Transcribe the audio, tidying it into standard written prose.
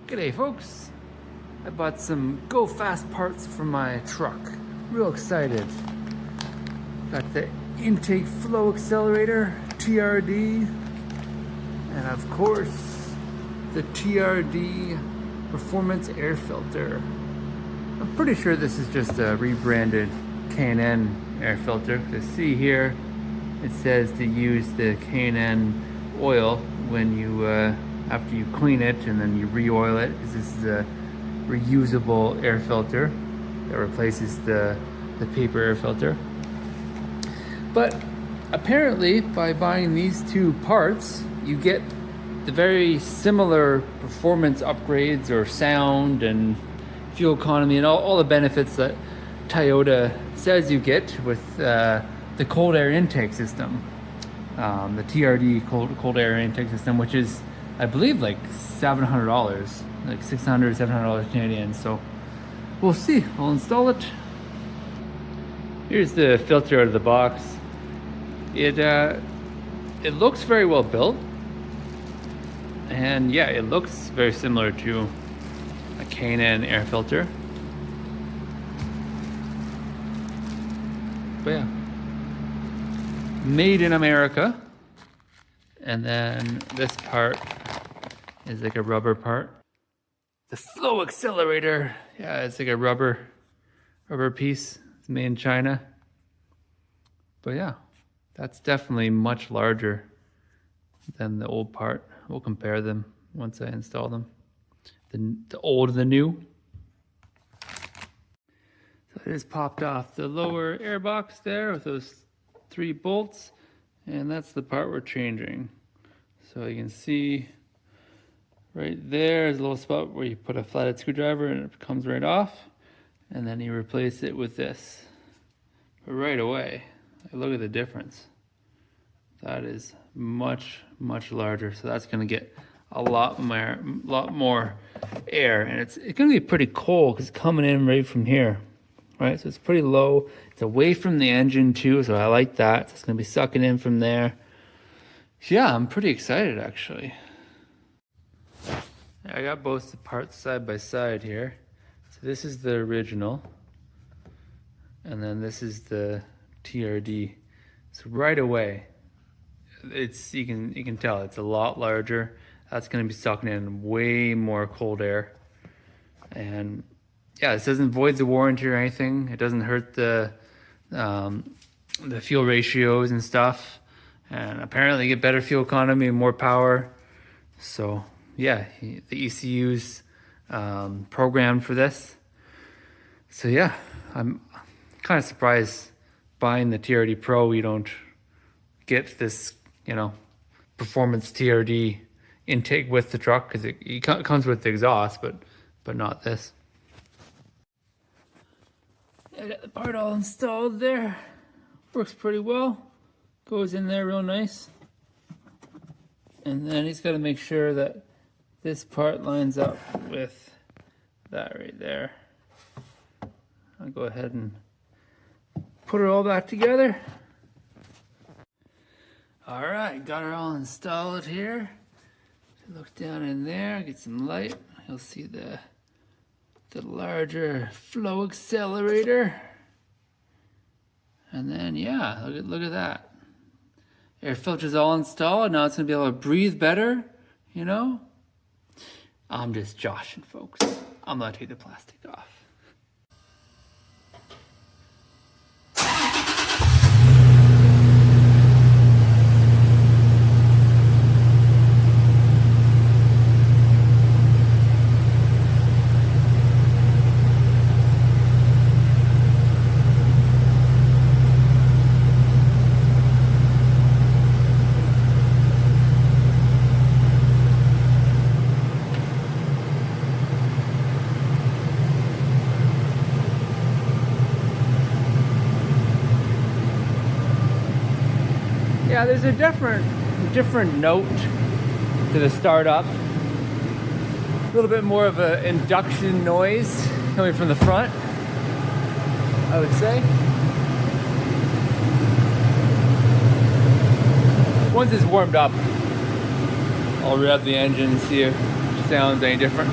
G'day folks! I bought some go fast parts for my truck. Real excited. Got the intake flow accelerator, TRD, and of course the TRD performance air filter. I'm pretty sure this is just a rebranded K&N air filter. To see here, it says to use the K&N oil when you after you clean it, and then you re-oil it, because this is a reusable air filter that replaces the paper air filter. But apparently by buying these two parts, you get the very similar performance upgrades or sound and fuel economy and all the benefits that Toyota says you get with the cold air intake system, the TRD cold air intake system, which is, I believe, like $700, like $700 Canadian. So we'll see. I'll install it. Here's the filter out of the box. It looks very well built, and yeah, it looks very similar to a K&N air filter. But yeah, made in America. And then this part is like a rubber part. The flow accelerator, yeah, it's like a rubber piece. It's made in China. But yeah, that's definitely much larger than the old part. We'll compare them once I install them. The old and the new. So I just popped off the lower air box there with those 3 bolts. And that's the part we're changing. So you can see right there is a little spot where you put a flathead screwdriver and it comes right off. And then you replace it with this. But right away, look at the difference. That is much, much larger. So that's gonna get a lot more air. And it's gonna be pretty cold because it's coming in right from here. Right, so it's pretty low. It's away from the engine too, so I like that. So it's gonna be sucking in from there. Yeah, I'm pretty excited actually. I got both the parts side by side here. So this is the original, and then this is the TRD. So right away, you can tell it's a lot larger. That's gonna be sucking in way more cold air, and yeah, this doesn't void the warranty or anything. It doesn't hurt the fuel ratios and stuff. And apparently you get better fuel economy and more power. So yeah, the ECU's programmed for this. So yeah, I'm kind of surprised buying the TRD Pro, you don't get this, performance TRD intake with the truck, because it comes with the exhaust, but not this. I got the part all installed there. Works pretty well. Goes in there real nice. And then he's got to make sure that this part lines up with that right there. I'll go ahead and put it all back together. All right, got it all installed here. Look down in there, get some light. You'll see the larger flow accelerator. And then yeah, look at that. Air filter's all installed. Now it's gonna be able to breathe better, I'm just joshing, folks. I'm gonna take the plastic off. Yeah, there's a different note to the startup. A little bit more of an induction noise coming from the front, I would say. Once it's warmed up, I'll rev the engine and see if it sounds any different.